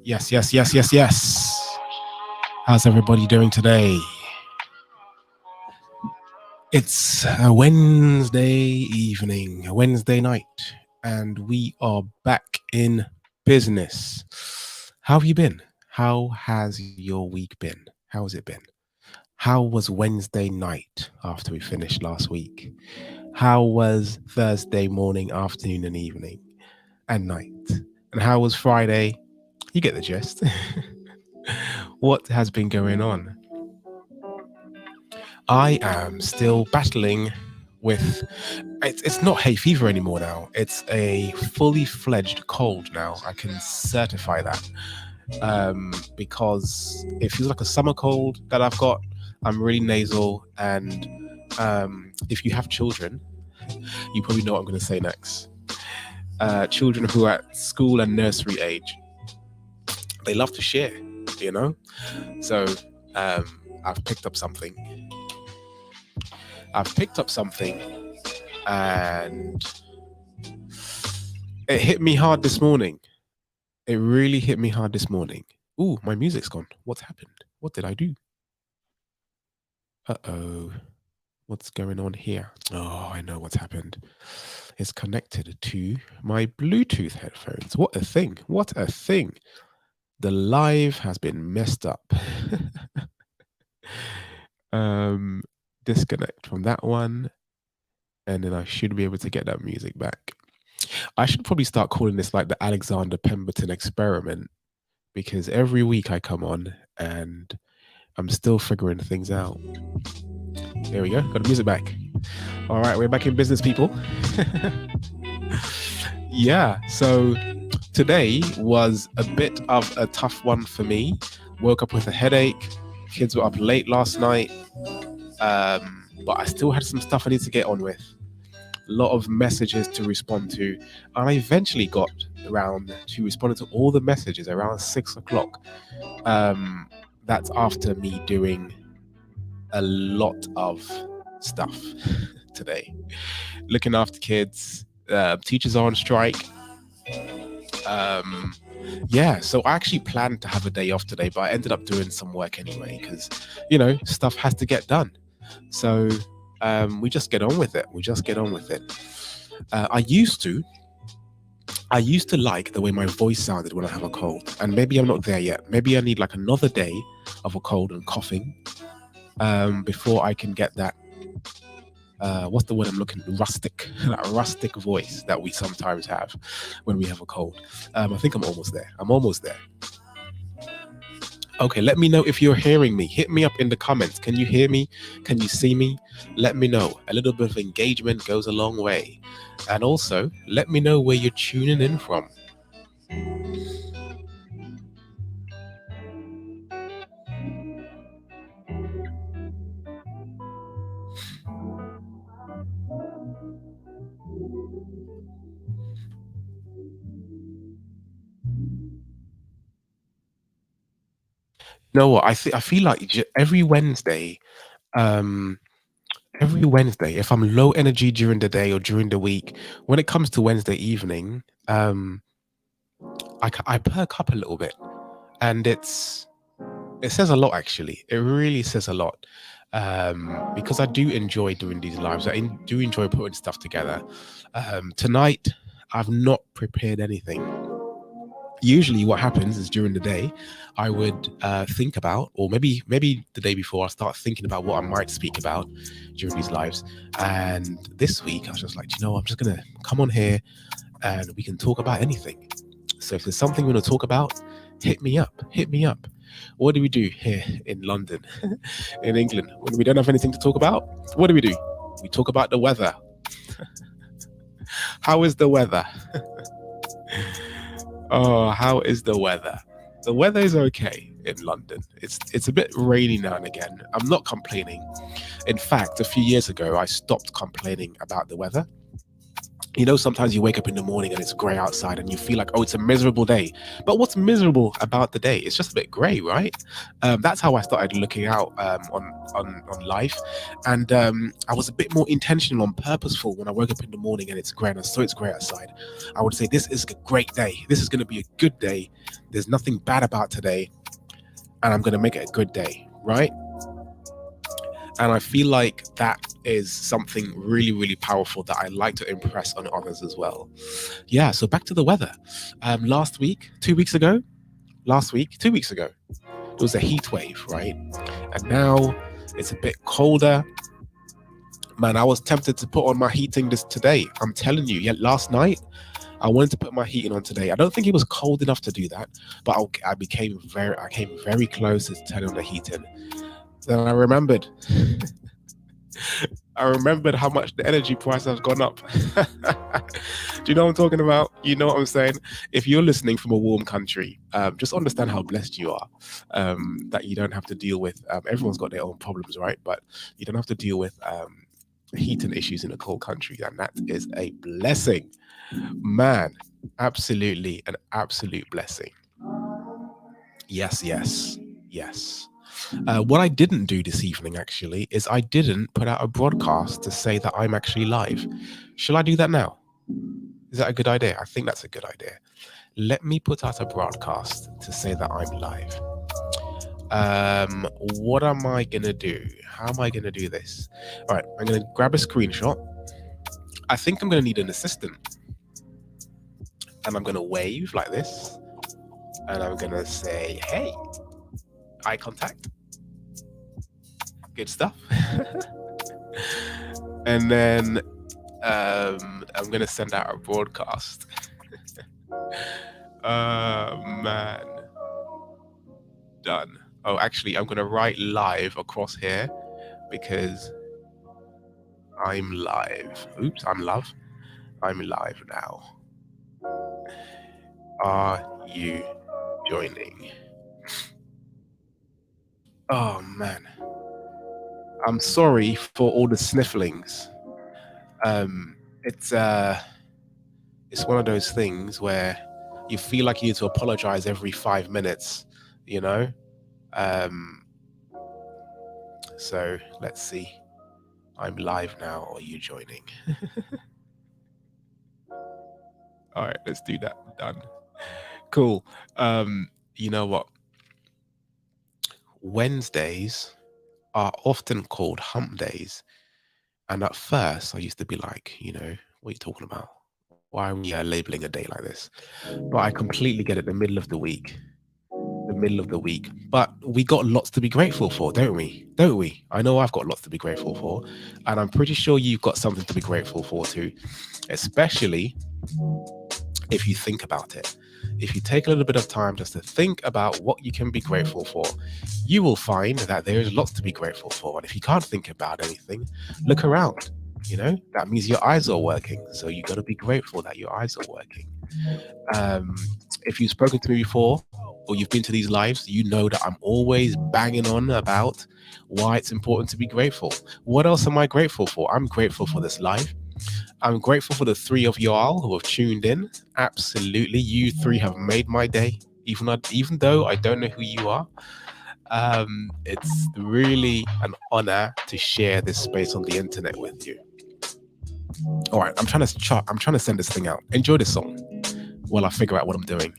Yes, yes, yes, yes, yes. How's everybody doing today? It's a Wednesday evening, a Wednesday night, and we are back in business. How have you been? How has your week been? How has it been? How was Wednesday night after we finished last week? How was Thursday morning, afternoon, and evening, and night? And how was Friday? You get the gist. What has been going on? I am still battling with it's not hay fever anymore now. It's a fully fledged cold now. I can certify that because it feels like a summer cold that I've got. I'm really nasal, and if you have children, you probably know what I'm going to say next. Children who are at school and nursery age, they love to share, you know. So I've picked up something. And it hit me hard this morning. It really hit me hard this morning. Ooh, my music's gone. What's happened? What did I do? Uh-oh. What's going on here? Oh, I know what's happened. It's connected to my Bluetooth headphones. What a thing. What a thing. The live has been messed up. Disconnect from that one. And then I should be able to get that music back. I should probably start calling this like the Alexander Pemberton experiment, because every week I come on and I'm still figuring things out. There we go. Got the music back. All right, we're back in business, people. Yeah, so today was a bit of a tough one for me. Woke up with a headache. Kids were up late last night. But I still had some stuff I need to get on with. A lot of messages to respond to. And I eventually got around to responding to all the messages around 6 o'clock. That's after me doing a lot of stuff today. Looking after kids. Teachers are on strike. Yeah, so I actually planned to have a day off today, but I ended up doing some work anyway because, stuff has to get done. So we just get on with it. I used to like the way my voice sounded when I have a cold, and maybe I'm not there yet. Maybe I need like another day of a cold and coughing before I can get that. What's the word I'm looking? Rustic, that rustic voice that we sometimes have when we have a cold. I think I'm almost there. Okay, let me know if you're hearing me. Hit me up in the comments. Can you hear me? Can you see me? Let me know. A little bit of engagement goes a long way. And also, let me know where you're tuning in from. You know what? I feel like um, every Wednesday, if I'm low energy during the day or during the week, when it comes to Wednesday evening, I perk up a little bit, and it says a lot, actually. It really says a lot, because I do enjoy doing these lives. Do enjoy putting stuff together. Tonight, I've not prepared anything. Usually what happens is during the day I would think about, or maybe the day before, I start thinking about what I might speak about during these lives. And this week I was just like, I'm just gonna come on here and we can talk about anything. So if there's something we want to talk about, hit me up. What do we do here in London? In England, when we don't have anything to talk about, what do? We talk about the weather. How is the weather? Oh, how is the weather? The weather is okay in London. It's a bit rainy now and again. I'm not complaining. In fact, a few years ago, I stopped complaining about the weather. Sometimes you wake up in the morning and it's grey outside and you feel like, oh, it's a miserable day. But what's miserable about the day? It's just a bit grey, right? That's how I started looking out on life. And I was a bit more intentional and purposeful when I woke up in the morning and it's grey and I saw it's grey outside. I would say, this is a great day. This is going to be a good day. There's nothing bad about today. And I'm going to make it a good day, right? And I feel like that is something really, really powerful that I like to impress on others as well. Yeah, so back to the weather. Last week, 2 weeks ago, it was a heat wave, right? And now it's a bit colder. Man, I was tempted to put on my heating this today. I'm telling you, yet last night, I wanted to put my heating on today. I don't think it was cold enough to do that, but I came very close to turning on the heating. Then I remembered how much the energy price has gone up. Do you know what I'm talking about? You know what I'm saying? If you're listening from a warm country, just understand how blessed you are, that you don't have to deal with, everyone's got their own problems, right? But you don't have to deal with heating issues in a cold country, and that is a blessing. Man, absolutely an absolute blessing. Yes. What I didn't do this evening, actually, is I didn't put out a broadcast to say that I'm actually live. Shall I do that now? Is that a good idea? I think that's a good idea. Let me put out a broadcast to say that I'm live. What am I going to do? How am I going to do this? All right, I'm going to grab a screenshot. I think I'm going to need an assistant. And I'm going to wave like this. And I'm going to say, hey, eye contact. Good stuff. And then I'm going to send out a broadcast. Man. Done. Oh, actually, I'm going to write live across here because I'm live. Oops, I'm live now. Are you joining? Oh, man. I'm sorry for all the snifflings. It's one of those things where you feel like you need to apologize every 5 minutes, you know? So let's see. I'm live now. Are you joining? All right, let's do that. Done. Cool. You know what? Wednesdays are often called hump days. And at first, I used to be like, what are you talking about? Why are we labeling a day like this? But I completely get it, the middle of the week. But we got lots to be grateful for, don't we? I know I've got lots to be grateful for. And I'm pretty sure you've got something to be grateful for too. Especially if you think about it. If you take a little bit of time just to think about what you can be grateful for, you will find that there is lots to be grateful for. And if you can't think about anything, look around. That means your eyes are working. So you got to be grateful that your eyes are working. If you've spoken to me before or you've been to these lives, you know that I'm always banging on about why it's important to be grateful. What else am I grateful for? I'm grateful for this life. I'm grateful for the three of y'all who have tuned in. Absolutely. You three have made my day, even though I don't know who you are. It's really an honor to share this space on the internet with you. All right, I'm trying to send this thing out. Enjoy this song while I figure out what I'm doing.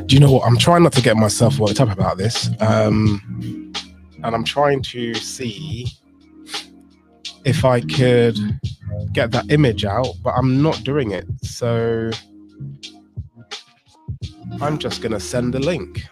Do you know what? I'm trying not to get myself worked up about this. And I'm trying to see if I could get that image out, but I'm not doing it. So I'm just going to send a link.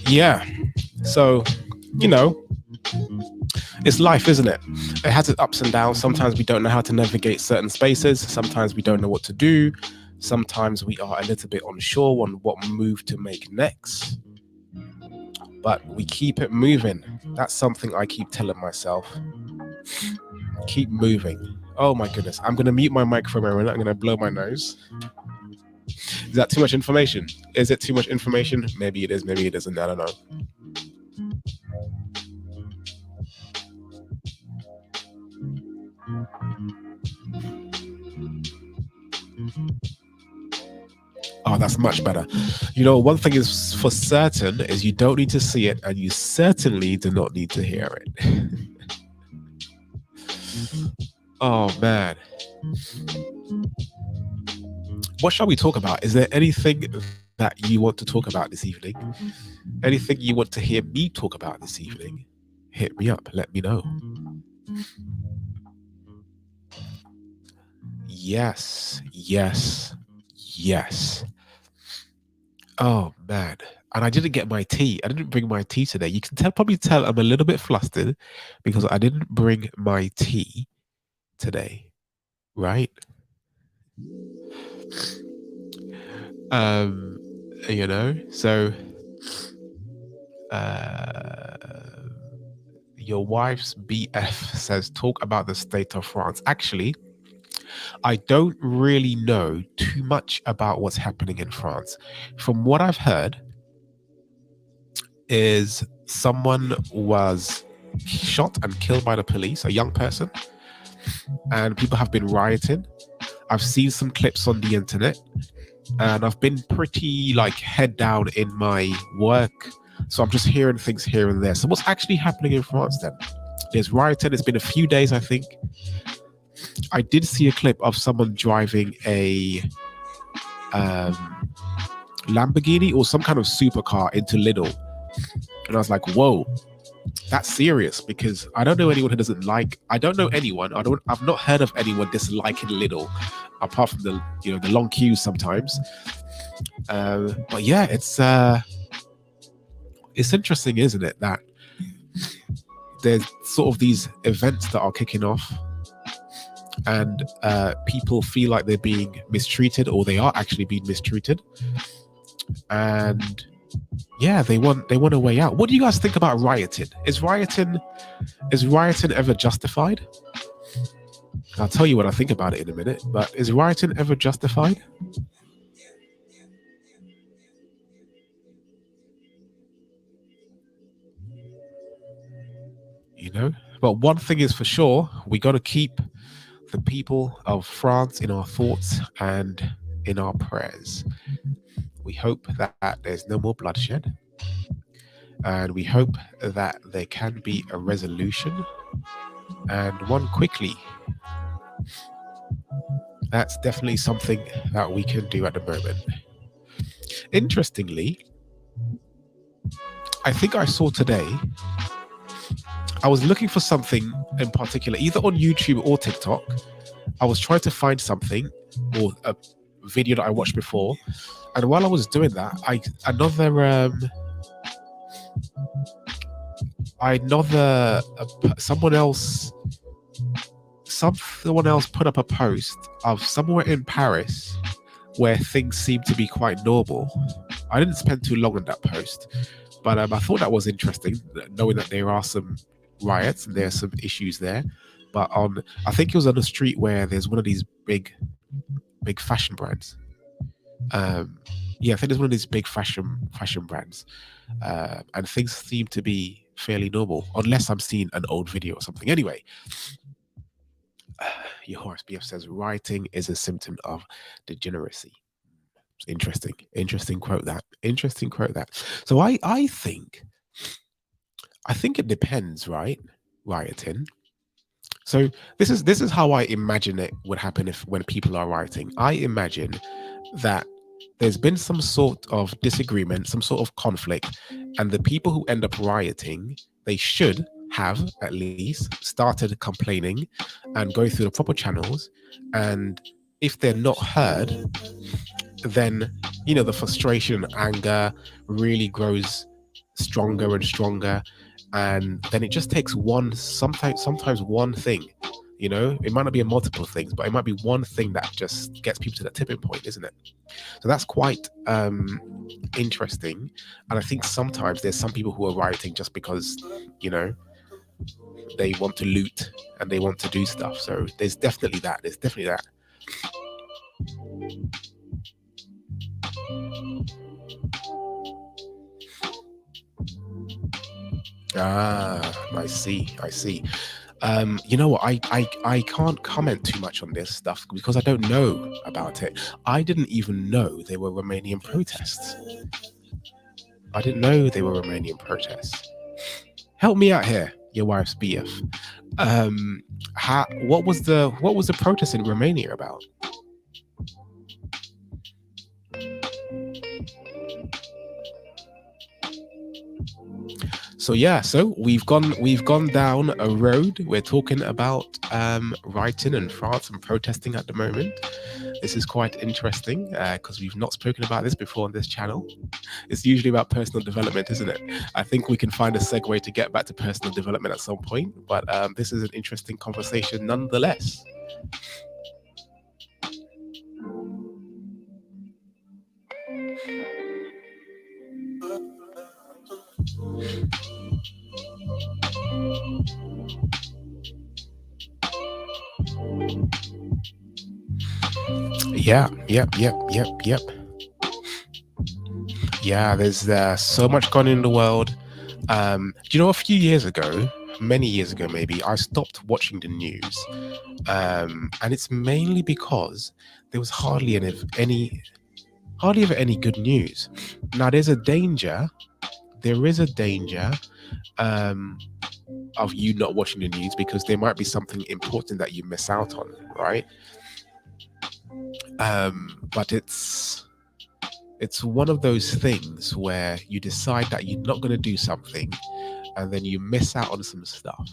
Yeah. So, you know, it's life, isn't it? It has its ups and downs. Sometimes we don't know how to navigate certain spaces. Sometimes we don't know what to do. Sometimes we are a little bit unsure on what move to make next. But we keep it moving. That's something I keep telling myself. Keep moving. Oh my goodness. I'm going to mute my mic for a moment. I'm going to blow my nose. Is that too much information? Is it too much information? Maybe it is. Maybe it isn't. I don't know. Oh, that's much better. You know, one thing is for certain is you don't need to see it, and you certainly do not need to hear it. Oh man. What shall we talk about? Is there anything that you want to talk about this evening? Anything you want to hear me talk about this evening? Hit me up. Let me know. Yes. Yes. Yes. Oh man. And I didn't get my tea. I didn't bring my tea today. You can probably tell I'm a little bit flustered because I didn't bring my tea today. Right? You know, so your wife's BF says talk about the state of France. Actually, I don't really know too much about what's happening in France. From what I've heard is someone was shot and killed by the police, a young person, and people have been rioting. I've seen some clips on the internet, and I've been pretty like head down in my work, so I'm just hearing things here and there. So what's actually happening in France then? There's rioting. It's been a few days, I think. I did see a clip of someone driving a Lamborghini or some kind of supercar into Lidl, and I was like, whoa, that's serious, because I don't know anyone who doesn't like. I don't know anyone. I've not heard of anyone disliking Lidl, apart from the long queues sometimes. But yeah, it's interesting, isn't it, that there's sort of these events that are kicking off, and people feel like they're being mistreated, or they are actually being mistreated, and yeah, they want a way out. What do you guys think about rioting? Is rioting ever justified? I'll tell you what I think about it in a minute, but is rioting ever justified? You know? But one thing is for sure, we got to keep the people of France in our thoughts and in our prayers. We hope that there's no more bloodshed, and we hope that there can be a resolution, and one quickly. That's definitely something that we can do at the moment. Interestingly, I think I saw today, I was looking for something in particular, either on YouTube or TikTok. I was trying to find something or a video that I watched before. And while I was doing that, someone else put up a post of somewhere in Paris where things seem to be quite normal. I didn't spend too long on that post, but I thought that was interesting, knowing that there are some riots and there's some issues there. But I think it was on a street where there's one of these big fashion brands. Yeah, I think there's one of these big fashion brands, and things seem to be fairly normal, unless I'm seeing an old video or something. Anyway, your horse BF says rioting is a symptom of degeneracy. Interesting quote that. So I think it depends, right? Rioting. So this is how I imagine it would happen when people are rioting. I imagine that there's been some sort of disagreement, some sort of conflict, and the people who end up rioting, they should have at least started complaining and going through the proper channels. And if they're not heard, then the frustration and anger really grows stronger and stronger, and then it just takes sometimes one thing. It might not be a multiple things, but it might be one thing that just gets people to that tipping point, isn't it? So that's quite interesting. And I think sometimes there's some people who are rioting just because they want to loot and they want to do stuff. So there's definitely that. I see. You know what? I can't comment too much on this stuff because I don't know about it. I didn't even know there were Romanian protests. Help me out here, your wife's BF. What was the protest in Romania about? So yeah, so we've gone down a road. We're talking about rioting in France and protesting at the moment. This is quite interesting because we've not spoken about this before on this channel. It's usually about personal development, isn't it? I think we can find a segue to get back to personal development at some point, but this is an interesting conversation nonetheless. Yeah, yep. Yeah, there's so much gone in the world. Do you know, a few years ago, many years ago maybe, I stopped watching the news, and it's mainly because there was hardly ever any good news. Now there is a danger of you not watching the news because there might be something important that you miss out on, right? But it's one of those things where you decide that you're not going to do something and then you miss out on some stuff.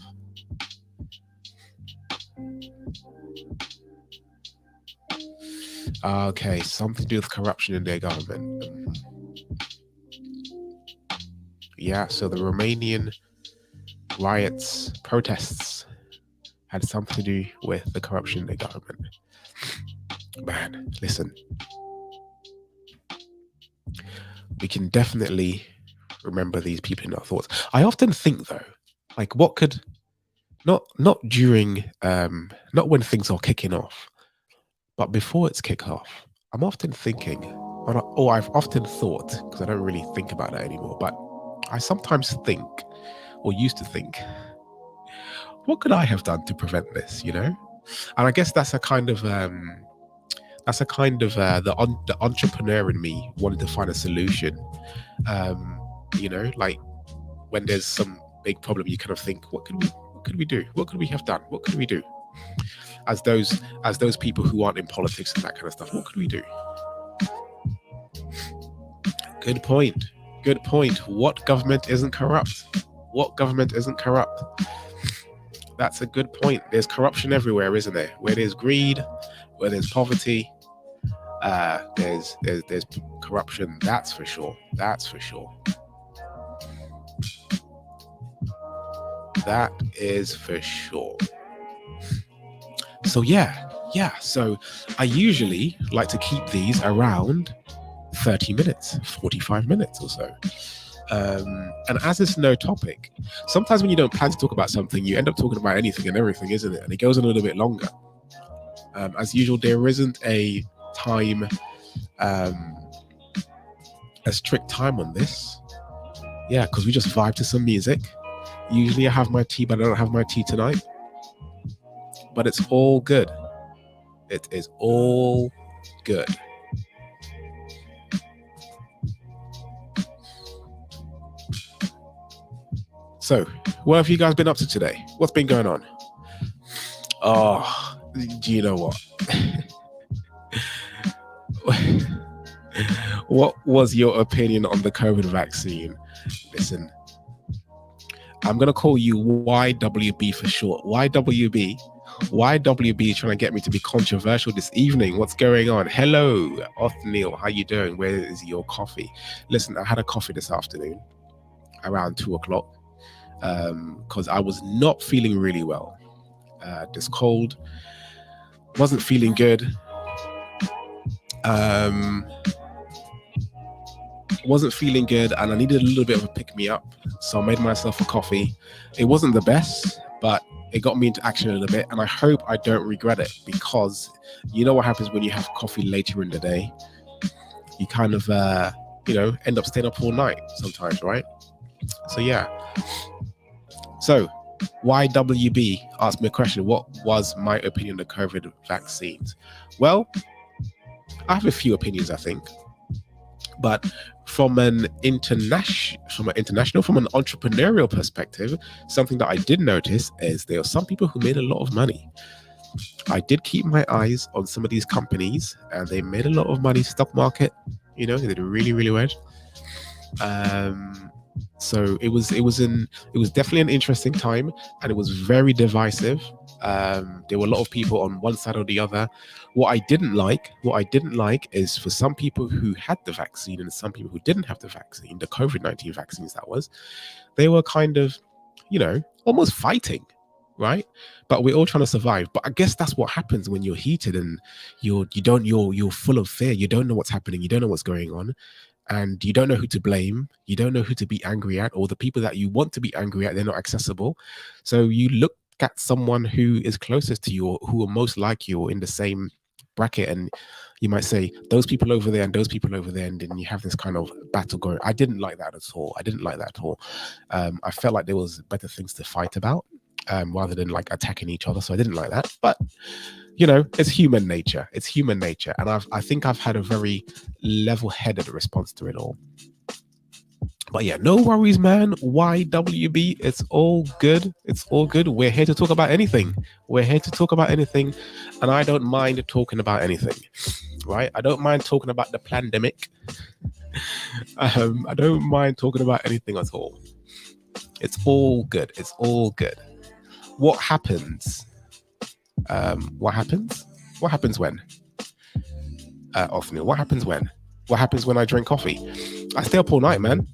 Okay, something to do with corruption in their government. Yeah, so the Romanian protests, had something to do with the corruption in the government. Man, listen, we can definitely remember these people in our thoughts. I often think though, like what could not during not when things are kicking off, but before it's kick off, I'm often thinking, or I've often thought, because I don't really think about that anymore, but I sometimes think, or used to think, what could I have done to prevent this? And I guess that's a kind of the entrepreneur in me wanted to find a solution. Like when there's some big problem, you kind of think, what could we do? What could we have done? What could we do? As those people who aren't in politics and that kind of stuff, what could we do? Good point. What government isn't corrupt? That's a good point. There's corruption everywhere, isn't there? Where there's greed, where there's poverty, there's corruption. That's for sure. That is for sure. So yeah. So I usually like to keep these around 30 minutes, 45 minutes or so. And as it's no topic, sometimes when you don't plan to talk about something, you end up talking about anything and everything, isn't it? And it goes a little bit longer. As usual, there isn't a time, a strict time on this. Yeah, because we just vibe to some music. Usually I have my tea, but I don't have my tea tonight. But it's all good. It is all good. So, what have you guys been up to today? What's been going on? Oh, do you know what? What was your opinion on the COVID vaccine? Listen, I'm going to call you YWB for short. YWB trying to get me to be controversial this evening. What's going on? Hello, Othniel. How you doing? Where is your coffee? Listen, I had a coffee this afternoon around 2:00 because I was not feeling really well. This cold, wasn't feeling good. Wasn't feeling good, and I needed a little bit of a pick-me-up, so I made myself a coffee. It wasn't the best, but it got me into action a little bit, and I hope I don't regret it, because you know what happens when you have coffee later in the day? You kind of end up staying up all night sometimes, right? So yeah. So YWB asked me a question: what was my opinion on the COVID vaccines? Well, I have a few opinions, I think, but from an entrepreneurial perspective, something that I did notice is there are some people who made a lot of money. I did keep my eyes on some of these companies, and they made a lot of money. Stock market, they did really, really well. So it was definitely an interesting time, and it was very divisive. There were a lot of people on one side or the other. What I didn't like is for some people who had the vaccine and some people who didn't have the vaccine, the COVID-19 vaccines, they were kind of, almost fighting, right? But we're all trying to survive. But I guess that's what happens when you're heated and you're full of fear. You don't know what's happening. You don't know what's going on. And you don't know who to blame. You don't know who to be angry at, or the people that you want to be angry at, they're not accessible. So you look at someone who is closest to you, or who are most like you, or in the same bracket, and you might say those people over there and those people over there, and then you have this kind of battle going. I didn't like that at all. I felt like there was better things to fight about, rather than like attacking each other. So I didn't like that. But it's human nature. And I think I've had a very level-headed response to it all. But yeah, no worries, man. YWB, it's all good. We're here to talk about anything. And I don't mind talking about anything, right? I don't mind talking about the pandemic. I don't mind talking about anything at all. It's all good. What happens? What happens when? Othniel, what happens when? What happens when I drink coffee? I stay up all night, man.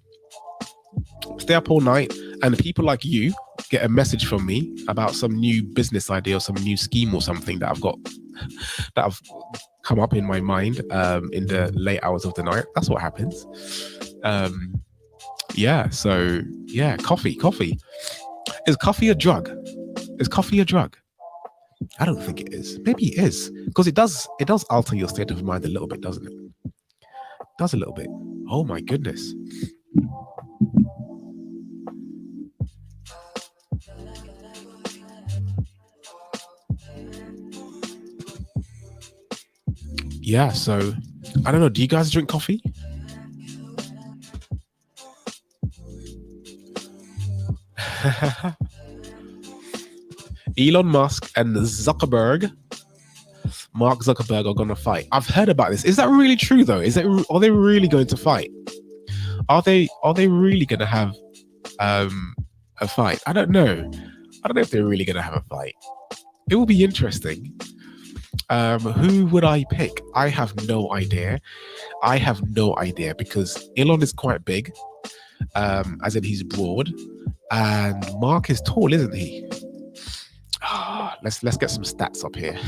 and people like you get a message from me about some new business idea or some new scheme or something that I've come up in my mind in the late hours of the night. That's what happens. Um, yeah. So yeah, coffee. Is coffee a drug? Is coffee a drug? I don't think it is. Maybe it is, because it does alter your state of mind a little bit, doesn't it? Does a little bit. Oh my goodness. Yeah, so I don't know. Do you guys drink coffee? Elon Musk and Mark Zuckerberg are going to fight. I've heard about this. Is that really true though? Are they really going to fight? Are they really going to have a fight? I don't know. I don't know if they're really going to have a fight. It will be interesting. Who would I pick? I have no idea. Because Elon is quite big, as in he's broad, and Mark is tall, isn't he? Let's get some stats up here.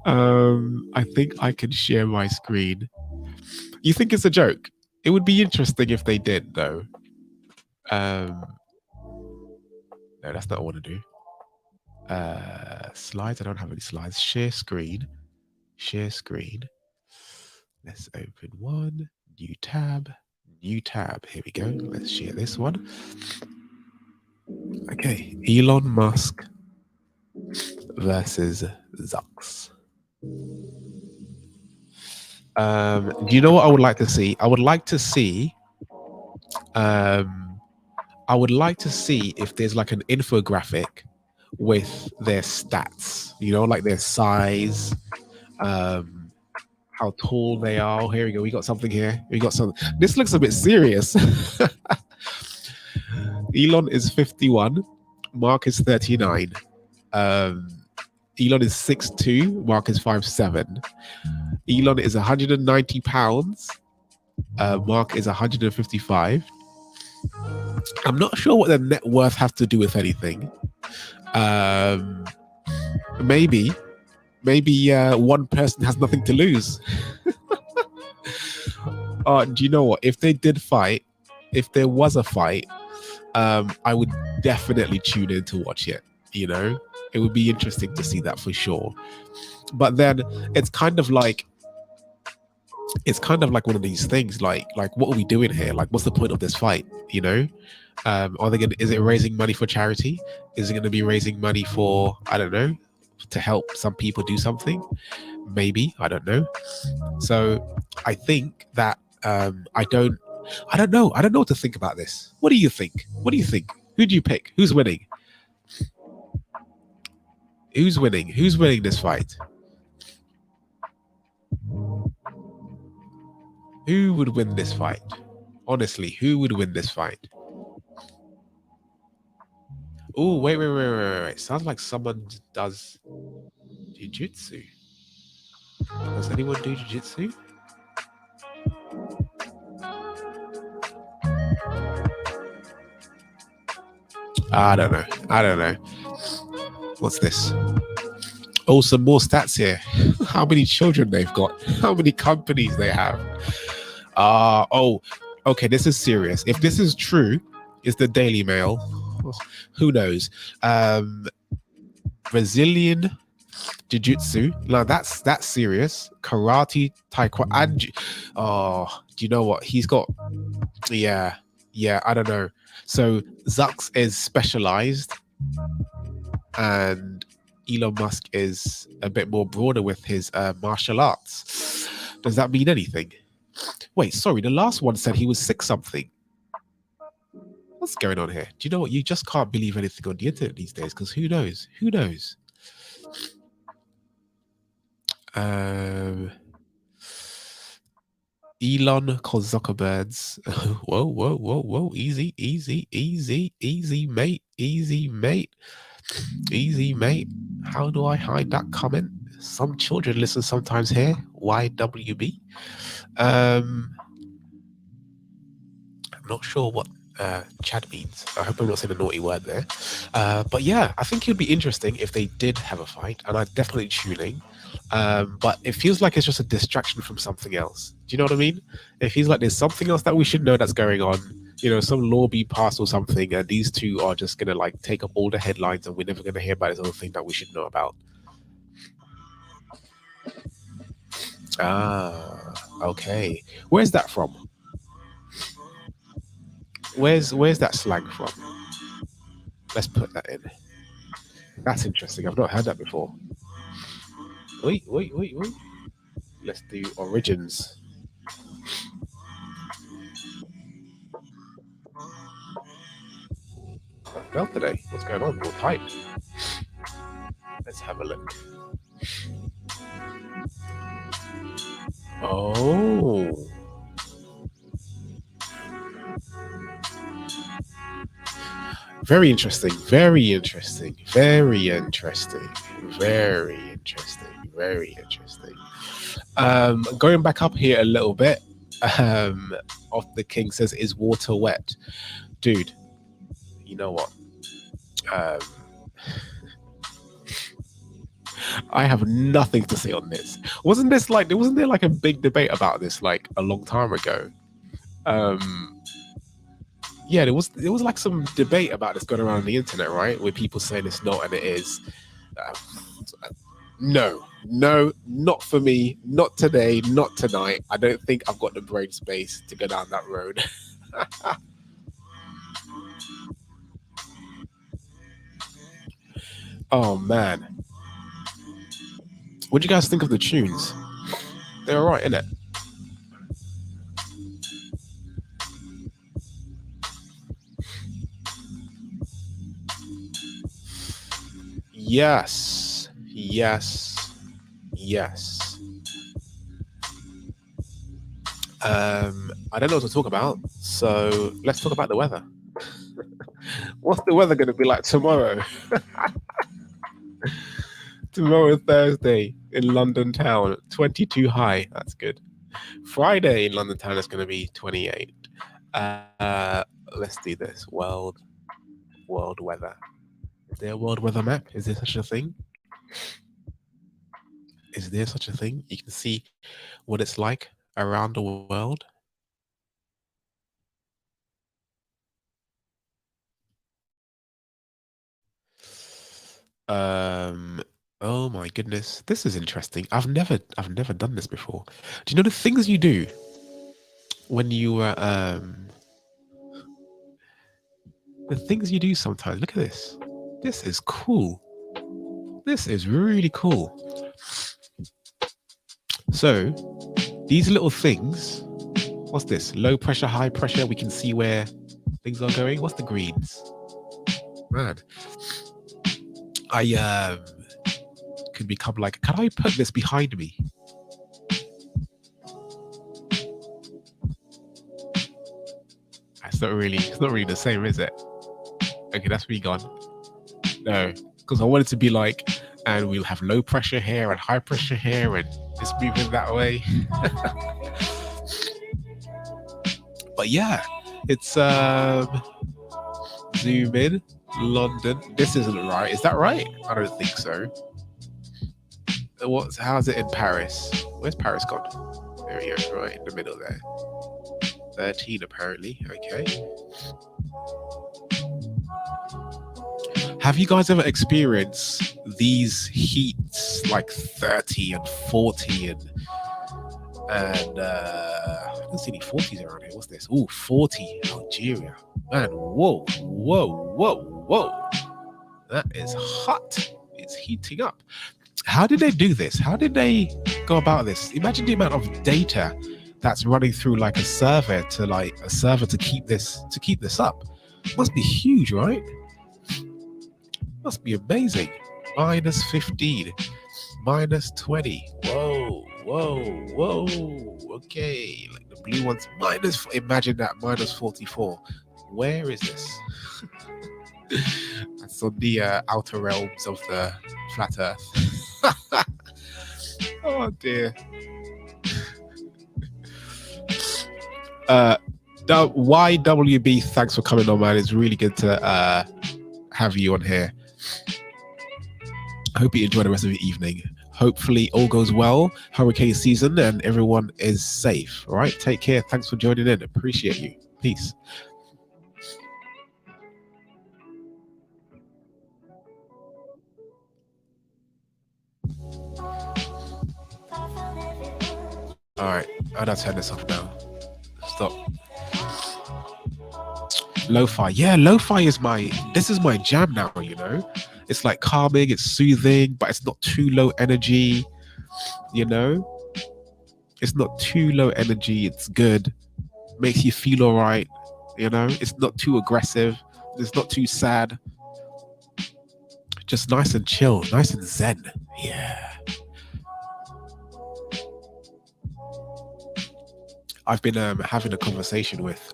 I think I can share my screen. You think it's a joke? It would be interesting if they did, though. No, that's not what I want to do. Slides. I don't have any slides. Share screen. Let's open one. New tab. Here we go. Let's share this one. Okay. Elon Musk versus Zucks. Do you know what I would like to see? I would like to see if there's like an infographic with their stats, like their size, how tall they are. Oh, here we go. We got something here. This looks a bit serious. Elon is 51. Mark is 39. Elon is 6'2". Mark is 5'7". Elon is 190 pounds. Mark is 155. I'm not sure what their net worth has to do with anything. Maybe one person has nothing to lose. Do you know what? If they did fight, if there was a fight, I would definitely tune in to watch it. It would be interesting to see that for sure. But then it's kind of like one of these things. Like what are we doing here? Like, what's the point of this fight? Is it raising money for charity? Is it going to be raising money for, I don't know, to help some people do something? Maybe, I don't know. So I think that I don't know what to think about this. What do you think? Who do you pick? Who's winning? Who's winning this fight? Who would win this fight? Honestly, who would win this fight? Oh, wait. Sounds like someone does jiu-jitsu. Does anyone do jiu-jitsu? I don't know. What's this? Oh, some more stats here. How many children they've got. How many companies they have. Okay, this is serious. If this is true, it's the Daily Mail. Who knows? Brazilian jiu-jitsu. Now that's serious. Karate, taekwondo, and do you know what he's got? Yeah, I don't know. So Zucks is specialized, and Elon Musk is a bit more broader with his martial arts. Does that mean anything? Wait, sorry. The last one said he was 6 something. What's going on here? Do you know what? You just can't believe anything on the internet these days, because who knows? Elon Zuckerberg's. Whoa. Easy, mate. How do I hide that comment? Some children listen sometimes here. YWB. I'm not sure what Chad means. I hope I'm not saying a naughty word there. But yeah, I think it'd be interesting if they did have a fight, and I'd definitely tune in. But it feels like it's just a distraction from something else. Do you know what I mean? It feels like there's something else that we should know that's going on. You know, some law be passed or something, and these two are just gonna like take up all the headlines, and we're never gonna hear about this other thing that we should know about. Ah, okay. Where's that from? Where's that slang from? Let's put that in. That's interesting. I've not heard that before. Wait. Let's do origins. Bell today. What's going on? More type. Let's have a look. Oh, very interesting. Very interesting. Very interesting. Very interesting. Very interesting. Going back up here a little bit. Off the king says, "Is water wet, dude?" You know what? Um, I have nothing to say on this. Wasn't there like a big debate about this like a long time ago? Um, yeah, there was like some debate about this going around on the internet, right? With people saying it's not and it is. Uh, no, no, not for me, not today, not tonight. I don't think I've got the brain space to go down that road. Oh man, what do you guys think of the tunes? They're all right, innit? Yes, yes, yes. I don't know what to talk about, so let's talk about the weather. What's the weather going to be like tomorrow? Tomorrow, Thursday, in London town, 22 high. That's good. Friday in London town is going to be 28. Let's do this. World weather. Is there a world weather map? Is there such a thing? Is there such a thing? You can see what it's like around the world. Um. Oh my goodness, this is interesting. I've never done this before. Do you know the things you do when you the things you do sometimes? Look at this. This is cool. This is really cool. So these little things. What's this? Low pressure, high pressure. We can see where things are going. What's the greens? Man, I could become like. Can I put this behind me? It's not really the same, is it? Okay, that's me gone. No, because I want it to be like, and we'll have low pressure here and high pressure here, and it's moving that way. But yeah, it's zoom in London. This isn't right. Is that right? I don't think so. How's it in Paris? Where's Paris gone? There he is, right in the middle there. 13 apparently. Okay. Have you guys ever experienced these heats like 30 and 40 and I don't see any 40s around here. What's this? Oh, 40 Algeria. Man, whoa. That is hot. It's heating up. How did they do this? How did they go about this? Imagine the amount of data that's running through like a server to keep this up. Must be huge, right? Must be amazing. Minus 15, minus 20. Whoa. Okay, like the blue one's minus. Imagine that minus 44. Where is this? That's on the outer realms of the flat Earth. Oh dear. YWB, thanks for coming on, man. It's really good to have you on here. I hope you enjoy the rest of your evening. Hopefully all goes well, hurricane season, and everyone is safe. All right, take care. Thanks for joining in. Appreciate you. Peace. All right, I'll turn this off now. Stop. Lo-fi. Yeah, lo-fi is this is my jam now, you know. It's like calming, it's soothing, but it's not too low energy, you know. It's not too low energy, it's good. Makes you feel all right, you know. It's not too aggressive, it's not too sad. Just nice and chill, nice and zen. Yeah. I've been having a conversation with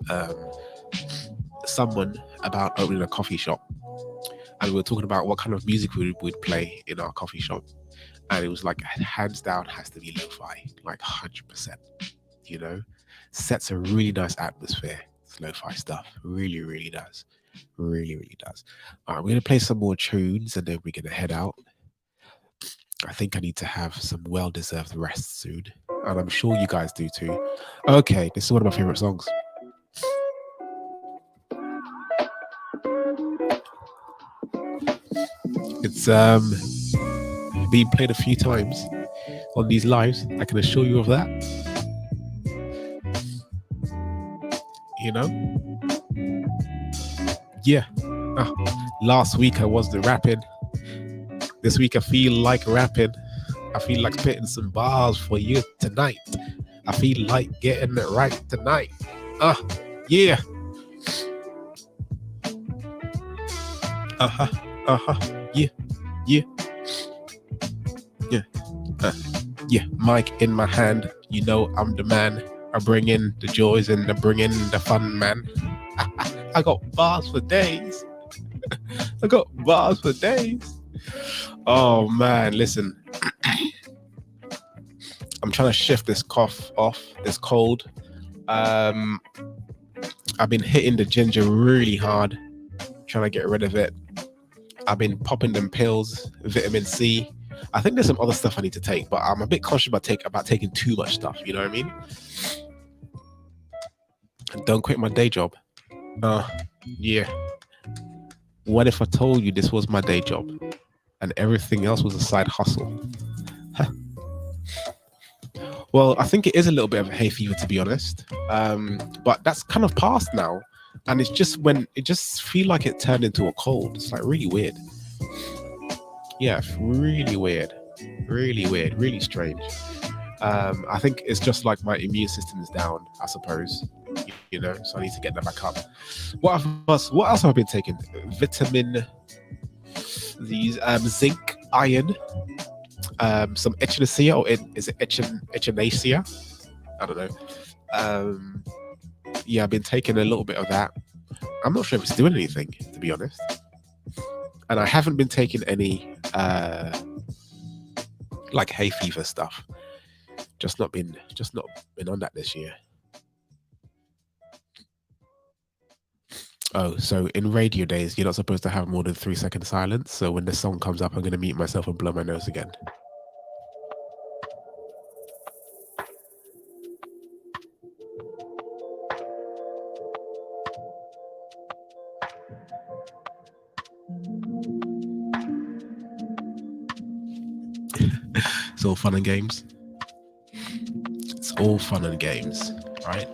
someone about opening a coffee shop, and we were talking about what kind of music we'd play in our coffee shop, and it was like hands down has to be lo-fi, like 100%. You know, sets a really nice atmosphere. It's lo-fi stuff, really does, really does. All right, we're gonna play some more tunes, and then we're gonna head out. I think I need to have some well-deserved rest soon, and I'm sure you guys do too. Okay, this is one of my favorite songs. It's being played a few times on these lives. I can assure you of that. You know? Yeah. Last week I wasn't rapping. This week I feel like rapping. I feel like spitting some bars for you tonight. I feel like getting it right tonight. Yeah. Yeah. Yeah. Mic in my hand. You know I'm the man. I bring in the joys and I bring in the fun, man. I got bars for days. I got bars for days. Oh man, listen. I'm trying to shift this cough off, this cold. I've been hitting the ginger really hard, trying to get rid of it. I've been popping them pills, vitamin C. I think there's some other stuff I need to take, but I'm a bit cautious about taking too much stuff. You know what I mean? Don't quit my day job. Yeah. What if I told you this was my day job and everything else was a side hustle? Well, I think it is a little bit of a hay fever, to be honest. But that's kind of past now. And it's just when it just feel like it turned into a cold. It's like really weird. Yeah, really weird. Really strange. I think it's just like my immune system is down, I suppose. You know, so I need to get that back up. What else have I been taking? Vitamin, these zinc, iron, some echinacea, or is it echinacea? I don't know. Yeah, I've been taking a little bit of that. I'm not sure if it's doing anything, to be honest. And I haven't been taking any like hay fever stuff. Just not been on that this year. Oh, so in radio days, you're not supposed to have more than 3-second silence. So when the song comes up, I'm going to mute myself and blow my nose again. It's all fun and games. It's all fun and games, right?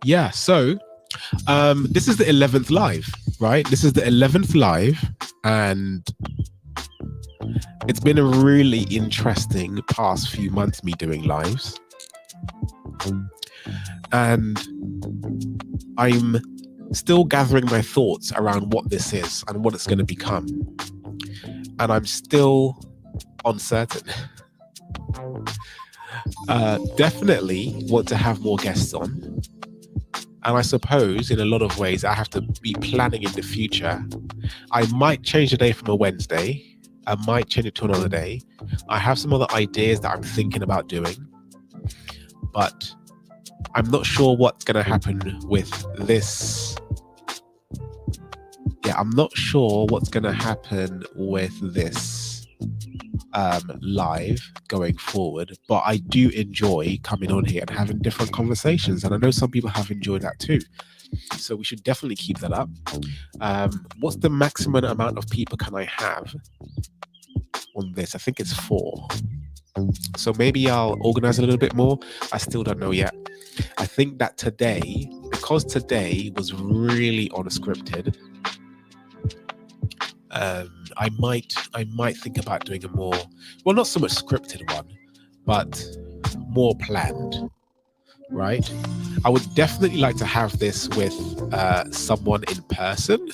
Yeah, so this is the 11th live, right? This is the 11th live, and it's been a really interesting past few months, me doing lives. And I'm still gathering my thoughts around what this is and what it's going to become. And I'm still uncertain. Definitely want to have more guests on. And I suppose in a lot of ways, I have to be planning in the future. I might change the day from a Wednesday. I might change it to another day. I have some other ideas that I'm thinking about doing. But I'm not sure what's going to happen with this. Yeah, I'm not sure what's going to happen with this live going forward, but I do enjoy coming on here and having different conversations, and I know some people have enjoyed that too. So we should definitely keep that up. What's the maximum amount of people can I have on this? I think it's 4. So maybe I'll organize a little bit more. I still don't know yet. I think that today, because today was really unscripted, I might think about doing a more, well, not so much scripted one, but more planned, right? I would definitely like to have this with someone in person.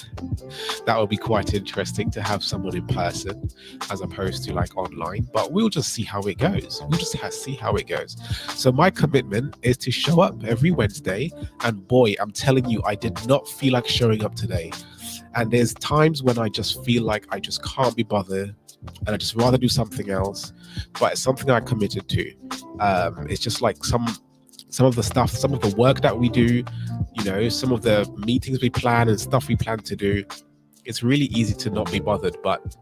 That would be quite interesting to have someone in person as opposed to like online, but we'll just see how it goes. We'll just see how it goes. So my commitment is to show up every Wednesday, and boy, I'm telling you, I did not feel like showing up today. And there's times when I just feel like I just can't be bothered and I just rather do something else, but it's something I committed to. It's just like some of the stuff, some of the work that we do, you know, some of the meetings we plan and stuff we plan to do. It's really easy to not be bothered, but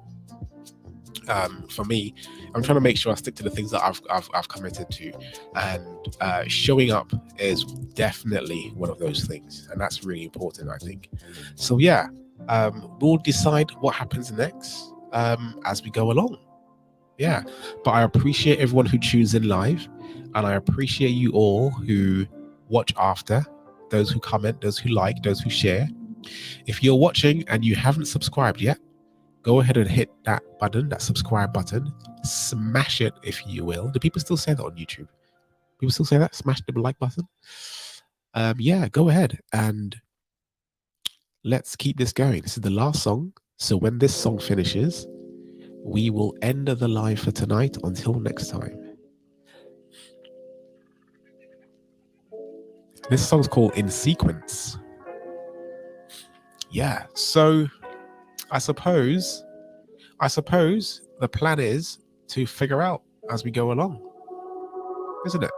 for me, I'm trying to make sure I stick to the things that I've committed to, and showing up is definitely one of those things, and that's really important, I think. So yeah, we'll decide what happens next as we go along. Yeah, but I appreciate everyone who tunes in live, and I appreciate you all who watch after, those who comment, those who like, those who share. If you're watching and you haven't subscribed yet, go ahead and hit that button, that subscribe button. Smash it, if you will. Do people still say that on YouTube? People still say that? Smash the like button? Yeah, go ahead and let's keep this going. This is the last song. So when this song finishes, we will end the live for tonight. Until next time. This song's called In Sequence. Yeah, so I suppose the plan is to figure out as we go along, isn't it?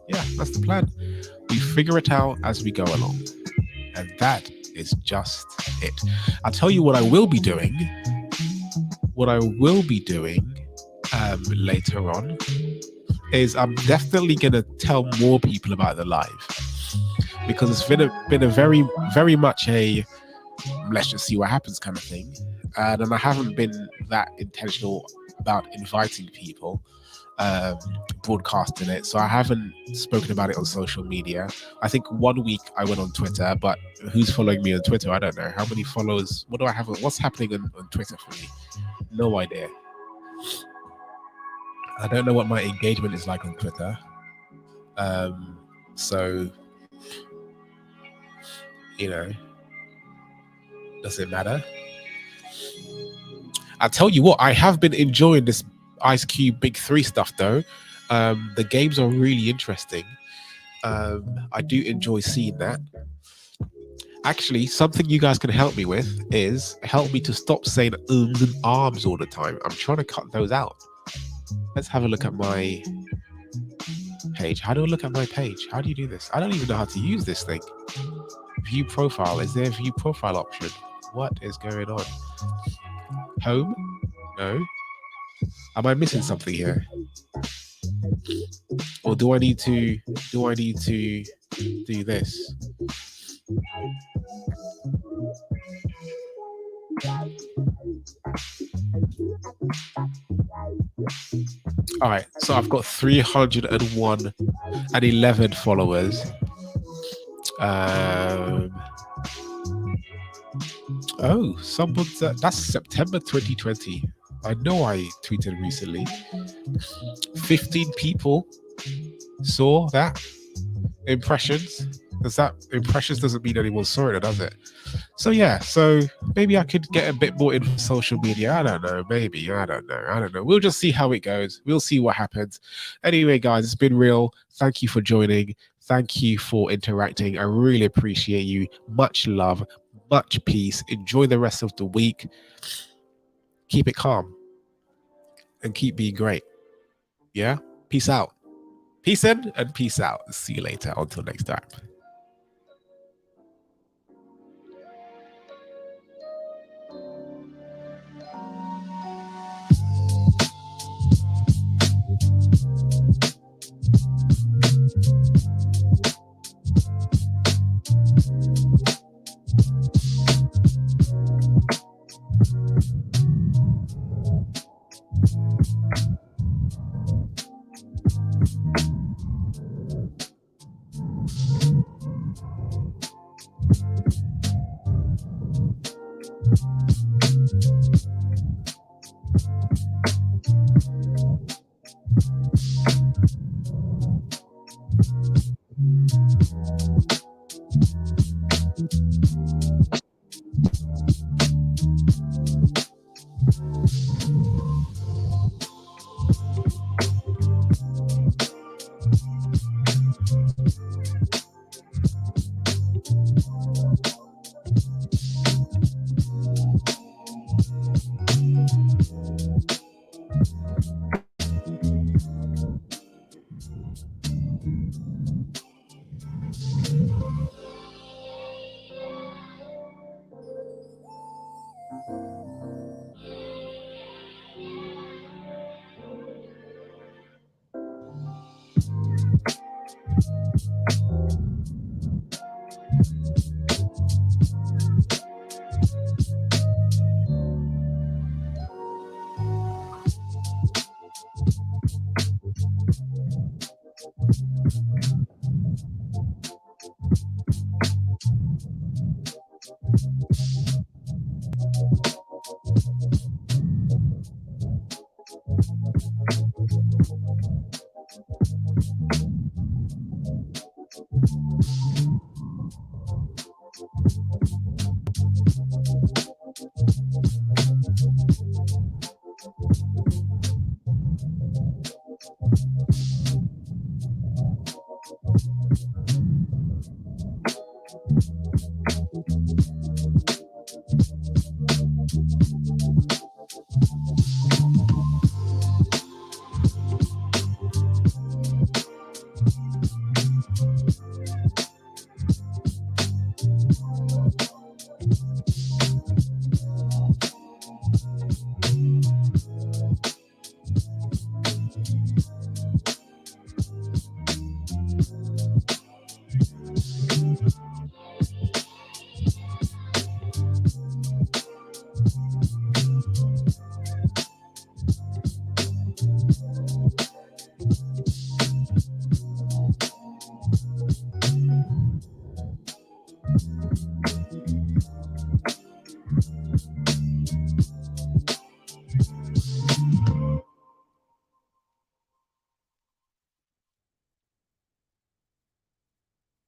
Yeah, that's the plan. We figure it out as we go along. And that is just it. I'll tell you what I will be doing. What I will be doing later on is I'm definitely going to tell more people about the live, because it's been a very, very much a let's just see what happens kind of thing. And I haven't been that intentional about inviting people, broadcasting it. So I haven't spoken about it on social media. I think 1 week I went on Twitter, but who's following me on Twitter? I don't know. How many followers? What do I have? What's happening on Twitter for me? No idea. I don't know what my engagement is like on Twitter. So, you know, does it matter? I'll tell you what, I have been enjoying this Ice Cube Big 3 stuff though. The games are really interesting. I do enjoy seeing that. Actually, something you guys can help me with is help me to stop saying ums and arms all the time. I'm trying to cut those out. Let's have a look at my page. How do I look at my page? How do you do this? I don't even know how to use this thing. View profile. Is there a view profile option? What is going on? Home? No. Am I missing something here? Or do I need to do this? All right, so I've got 301 and 11 followers. Oh, someone's that's September 2020. I know I tweeted recently. 15 people saw that. Impressions. Impressions doesn't mean anyone saw it, does it? So yeah, so maybe I could get a bit more in social media. I don't know, maybe. I don't know. We'll just see how it goes. We'll see what happens. Anyway, guys, it's been real. Thank you for joining. Thank you for interacting. I really appreciate you. Much love, much peace. Enjoy the rest of the week. Keep it calm and keep being great. Yeah? Peace out. Peace in and peace out. See you later. Until next time.